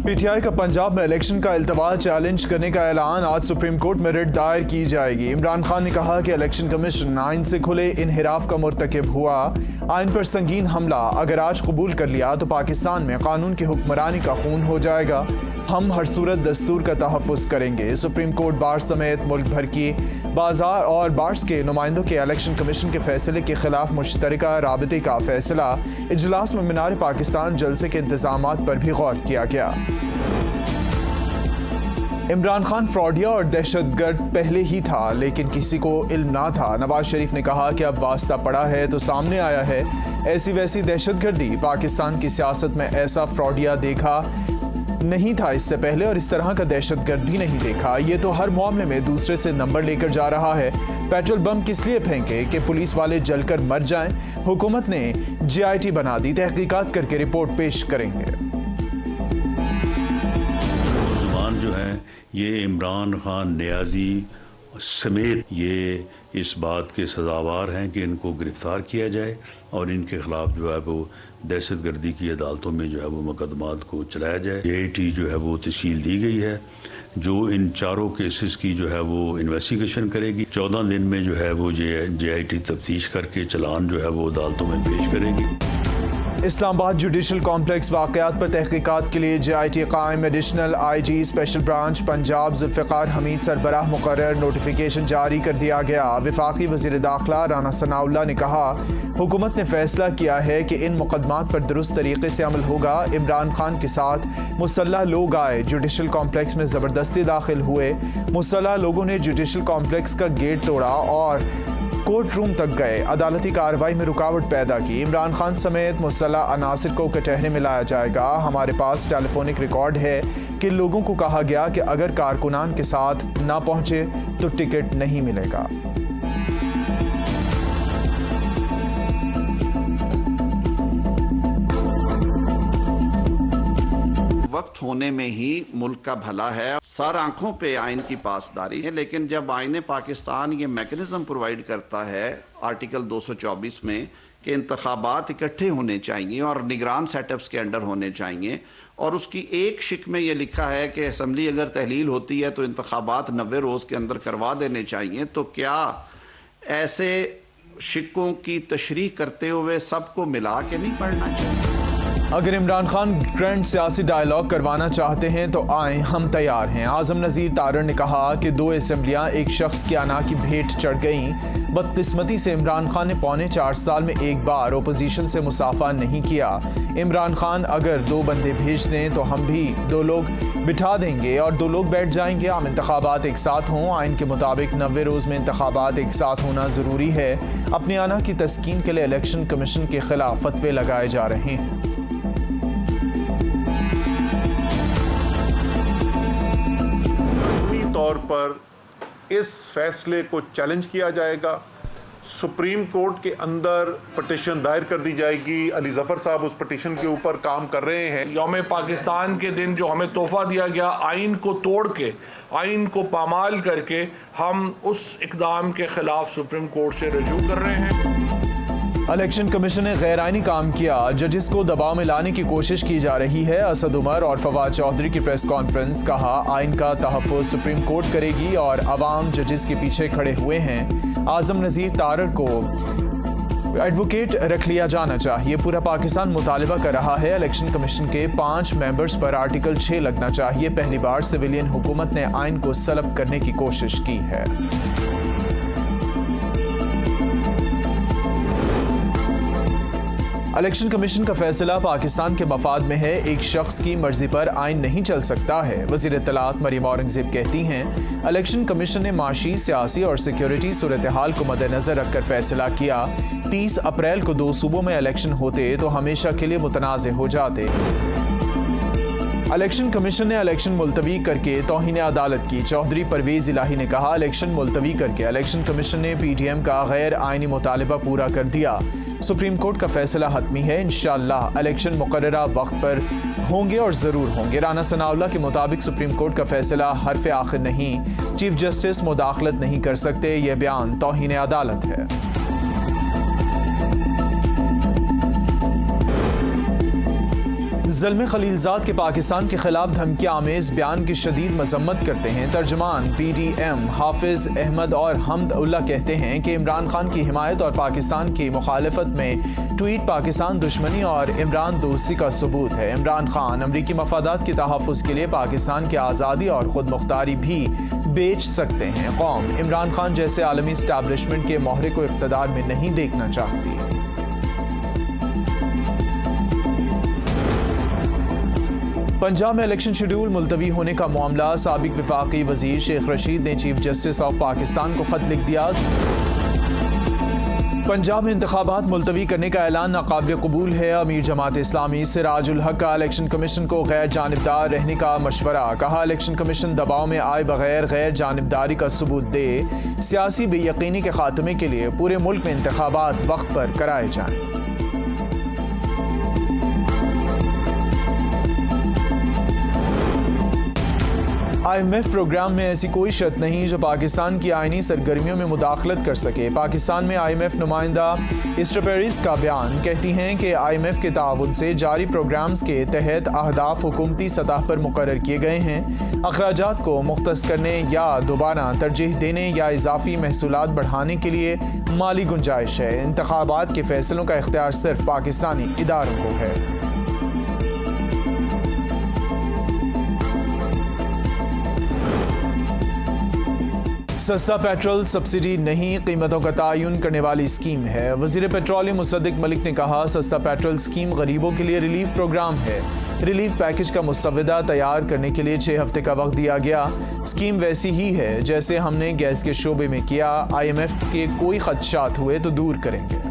P T I का पंजाब में election का इल्तवा चैलेंज करने का ऐलान। आज सुप्रीम कोर्ट में रिट दायर की जाएगी। इमरान खान ने कहा कि इलेक्शन कमीशन आइन से खुले इनहिराफ का मुर्तकिब हुआ। आइन पर संगीन हमला अगर आज कबूल कर लिया तो पाकिस्तान में कानून की हुक्मरानी का खून हो जाएगा। हम हर सूरत दस्तूर का तहफ़्फ़ुज़ करेंगे। सुप्रीम कोर्ट बार समेत मुल्क भर की बाजार और बार्स के नुमाइंदों के इलेक्शन कमीशन के फैसले के खिलाफ मुश्तरका राबते का फैसला। इजलास में मीनार पाकिस्तान जलसे के इंतजामात पर भी गौर किया गया। इमरान खान फ्रॉडिया और दहशतगर्द पहले ही था, लेकिन किसी को इल्म ना था। नवाज शरीफ ने कहा कि अब वास्ता पड़ा है तो सामने आया है। ऐसी वैसी दहशतगर्दी, पाकिस्तान की सियासत में ऐसा फ्रॉडिया देखा नहीं था इससे पहले, और इस तरह का दहशतगर्द भी नहीं देखा। ये तो हर मामले में दूसरे से नंबर लेकर जा रहा है। पेट्रोल बम किस लिए फेंके कि पुलिस वाले जलकर मर जाएं? हुकूमत ने GIT बना दी, तहकीकात करके रिपोर्ट पेश करेंगे। जुबान जो है ये इमरान खान नियाजी समेत ये इस बात के सजावार हैं कि इनको गिरफ्तार किया जाए और इनके खिलाफ जो है वो दहशतगर्दी की अदालतों में जो है वो मुकदमात को चलाया जाए। GIT जो है वो तश्कील दी गई है जो इन चारों केसेस की जो है वो इन्वेस्टिगेशन करेगी। 14 दिन में जो है वो GIT तफ्तीश करके चालान जो है वो अदालतों में पेश करेगी। इस्लामाबाद जुडिशल कॉम्प्लेक्स वाक़यात पर तहकीकात के लिए GIT कायम। Additional IG special branch Punjab Zulfiqar Hamid सरबराह मुकर्रर। नोटिफिकेशन जारी कर दिया गया। वफाकी वज़ीर दाखिला राना सनाउल्लाह ने कहा हुकूमत ने फैसला किया है कि इन मुकदमात पर दुरुस्त तरीके से अमल होगा। इमरान खान के साथ मुसल्लह लोग आए, जुडिशल कॉम्प्लेक्स में ज़बरदस्ती दाखिल हुए। मुसल्लह लोगों ने जुडिशल कॉम्प्लेक्स का गेट तोड़ा और कोर्ट रूम तक गए, अदालती कार्रवाई में रुकावट पैदा की। इमरान खान समेत मुसल्लह अनासिर को कटहरे में लाया जाएगा। हमारे पास टेलीफोनिक रिकॉर्ड है कि लोगों को कहा गया कि अगर कारकुनान के साथ ना पहुंचे तो टिकट नहीं मिलेगा। वक्त होने में ही मुल्क का भला है। सर आंखों पे आइन की पासदारी है, लेकिन जब आइन पाकिस्तान ये मैकेनिज्म प्रोवाइड करता है आर्टिकल 224 में कि इंतखाबात इकट्ठे होने चाहिए और निगरान सेटअप्स के अंडर होने चाहिए, और उसकी एक शिक में ये लिखा है कि असम्बली अगर तहलील होती है तो इंतखाबात 90 रोज़ के अंदर करवा देने चाहिए, तो क्या ऐसे शिकों की तशरीह करते हुए सबको मिला के नहीं पढ़ना चाहिए? अगर इमरान खान ग्रैंड सियासी डायलॉग करवाना चाहते हैं तो आए, हम तैयार हैं। आज़म नज़ीर तारड़ ने कहा कि 2 असम्बलियाँ एक शख्स की आना की भेंट चढ़ गईं। बदकिस्मती से इमरान खान ने पौने 4 साल में एक बार ओपोजिशन से मुसाफा नहीं किया। इमरान खान अगर 2 बंदे भेज दें तो हम भी 2 लोग बिठा देंगे और 2 लोग बैठ जाएंगे। आम इंतखाबात एक साथ हों। आइन के मुताबिक 90 रोज़ में इंतखाबात एक साथ होना ज़रूरी है। अपनी आना की तस्कीन के लिए इलेक्शन कमीशन के खिलाफ फतवे लगाए जा रहे हैं। तौर पर इस फैसले को चैलेंज किया जाएगा। सुप्रीम कोर्ट के अंदर पिटीशन दायर कर दी जाएगी। अली जफर साहब उस पिटीशन के ऊपर काम कर रहे हैं। यौम पाकिस्तान के दिन जो हमें तोहफा दिया गया, आइन को तोड़ के, आइन को पामाल करके हम उस इकदाम के खिलाफ सुप्रीम कोर्ट से रजू कर रहे हैं। इलेक्शन कमीशन ने गैर आइनी काम किया, जजिस को दबाव में लाने की कोशिश की जा रही है। असद उमर और फवाद चौधरी की प्रेस कॉन्फ्रेंस। कहा आइन का तहफ़्फ़ुज़ सुप्रीम कोर्ट करेगी और अवाम जजिस के पीछे खड़े हुए हैं। आज़म नज़ीर तारड़ को एडवोकेट रख लिया जाना चाहिए। पूरा पाकिस्तान मुतालबा कर रहा है इलेक्शन कमीशन के 5 मेंबर्स पर आर्टिकल 6 लगना चाहिए। पहली बार सिविलियन हुकूमत ने आइन को सलब करने की कोशिश की है। इलेक्शन कमीशन का फैसला पाकिस्तान के मफाद में है। एक शख्स की मर्जी पर आइन नहीं चल सकता है। वज़ीर इत्तलात मरियम औरंगज़ेब कहती हैं इलेक्शन कमीशन ने माशी, सियासी और सिक्योरिटी सूरत हाल को मद्देनजर रखकर फैसला किया। 30 अप्रैल को 2 सूबों में इलेक्शन होते तो हमेशा के लिए मुतनाज़ हो जाते। इलेक्शन कमीशन ने इलेक्शन मुलतवी करके तौहीन अदालत की। चौधरी परवेज इलाही ने कहा इलेक्शन मुलतवी करके इलेक्शन कमीशन ने PTM का गैर आइनी मुतालबा पूरा कर दिया। सुप्रीम कोर्ट का फैसला हतमी है। इंशाअल्लाह इलेक्शन मुकर्ररा वक्त पर होंगे और ज़रूर होंगे। राना सनाउल्लाह के मुताबिक सुप्रीम कोर्ट का फैसला हरफ आखिर नहीं, चीफ जस्टिस मुदाखलत नहीं कर सकते। यह बयान तौहीन अदालत है। زلمے خلیلزاد کے پاکستان کے خلاف دھمکی آمیز بیان کی شدید مذمت کرتے ہیں۔ ترجمان پی ڈی ایم حافظ احمد اور حمد اللہ کہتے ہیں کہ عمران خان کی حمایت اور پاکستان کی مخالفت میں ٹویٹ پاکستان دشمنی اور عمران دوستی کا ثبوت ہے۔ عمران خان امریکی مفادات کے تحفظ کے لیے پاکستان کی آزادی اور خود مختاری بھی بیچ سکتے ہیں۔ قوم عمران خان جیسے عالمی اسٹیبلشمنٹ کے مہرے کو اقتدار میں نہیں دیکھنا چاہتی۔ پنجاب میں الیکشن شیڈول ملتوی ہونے کا معاملہ، سابق وفاقی وزیر شیخ رشید نے چیف جسٹس آف پاکستان کو خط لکھ دیا۔ پنجاب میں انتخابات ملتوی کرنے کا اعلان ناقابل قبول ہے۔ امیر جماعت اسلامی سراج الحق کا الیکشن کمیشن کو غیر جانبدار رہنے کا مشورہ، کہا الیکشن کمیشن دباؤ میں آئے بغیر غیر جانبداری کا ثبوت دے، سیاسی بے یقینی کے خاتمے کے لیے پورے ملک میں انتخابات وقت پر کرائے جائیں۔ آئی ایم ایف پروگرام میں ایسی کوئی شرط نہیں جو پاکستان کی آئینی سرگرمیوں میں مداخلت کر سکے۔ پاکستان میں آئی ایم ایف نمائندہ اسٹر پیریس کا بیان، کہتی ہیں کہ آئی ایم ایف کے تعاون سے جاری پروگرامز کے تحت اہداف حکومتی سطح پر مقرر کیے گئے ہیں۔ اخراجات کو مختص کرنے یا دوبارہ ترجیح دینے یا اضافی محصولات بڑھانے کے لیے مالی گنجائش ہے۔ انتخابات کے فیصلوں کا اختیار صرف پاکستانی اداروں کو ہے۔ سستا پیٹرول سبسڈی نہیں، قیمتوں کا تعین کرنے والی اسکیم ہے۔ وزیر پیٹرولیم مصدق ملک نے کہا سستا پیٹرول اسکیم غریبوں کے لیے ریلیف پروگرام ہے۔ ریلیف پیکج کا مسودہ تیار کرنے کے لیے 6 ہفتے کا وقت دیا گیا۔ اسکیم ویسی ہی ہے جیسے ہم نے گیس کے شعبے میں کیا۔ آئی ایم ایف کے کوئی خدشات ہوئے تو دور کریں گے۔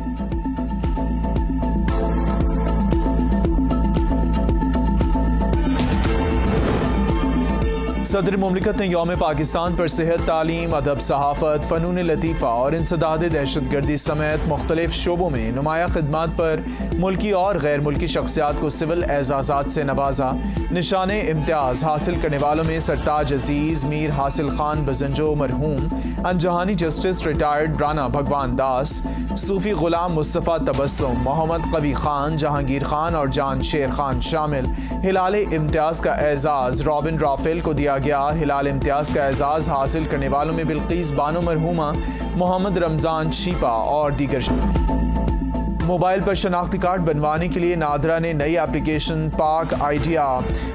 صدر مملکت نے یوم پاکستان پر صحت، تعلیم، ادب، صحافت، فنون لطیفہ اور انسداد دہشت گردی سمیت مختلف شعبوں میں نمایاں خدمات پر ملکی اور غیر ملکی شخصیات کو سول اعزازات سے نوازا۔ نشان امتیاز حاصل کرنے والوں میں سرتاج عزیز، میر حاصل خان بزنجو مرحوم، انجہانی جسٹس ریٹائرڈ رانا بھگوان داس، صوفی غلام مصطفیٰ تبسم، محمد قوی خان، جہانگیر خان اور جان شیر خان شامل۔ ہلال امتیاز کا اعزاز رابن رافیل کو دیا گیا۔ ہلال امتیاز کا اعزاز حاصل کرنے والوں میں بلقیس بانو مرحومہ، محمد رمضان شیپا اور دیگر۔ موبائل پر شناختی کارڈ بنوانے کے لیے نادرا نے نئی ایپلیکیشن پاک آئیڈیا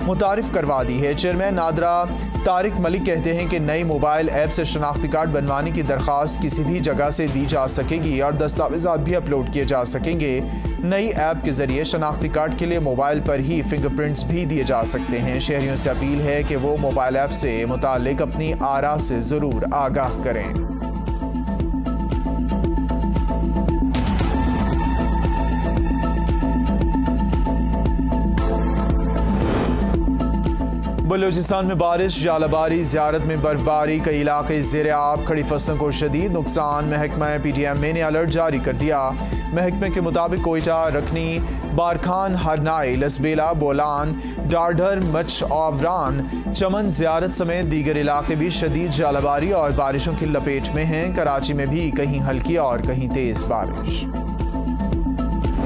متعارف کروا دی ہے۔ چیئرمین نادرا طارق ملک کہتے ہیں کہ نئی موبائل ایپ سے شناختی کارڈ بنوانے کی درخواست کسی بھی جگہ سے دی جا سکے گی اور دستاویزات بھی اپلوڈ کیے جا سکیں گے۔ نئی ایپ کے ذریعے شناختی کارڈ کے لیے موبائل پر ہی فنگر پرنٹس بھی دیے جا سکتے ہیں۔ شہریوں سے اپیل ہے کہ وہ موبائل ایپ سے متعلق اپنی آراء سے ضرور آگاہ کریں۔ بلوچستان میں بارش، ژالہ باری، زیارت میں برف باری، کئی علاقے زیر آب، کھڑی فصلوں کو شدید نقصان۔ محکمہ پی ڈی ایم نے الرٹ جاری کر دیا۔ محکمے کے مطابق کوئٹہ، رکھنی، بارکھان، ہرنائی، لسبیلا، بولان، ڈاڈھر، مچھ آوران، چمن، زیارت سمیت دیگر علاقے بھی شدید ژالہ باری اور بارشوں کی لپیٹ میں ہیں۔ کراچی میں بھی کہیں ہلکی اور کہیں تیز بارش۔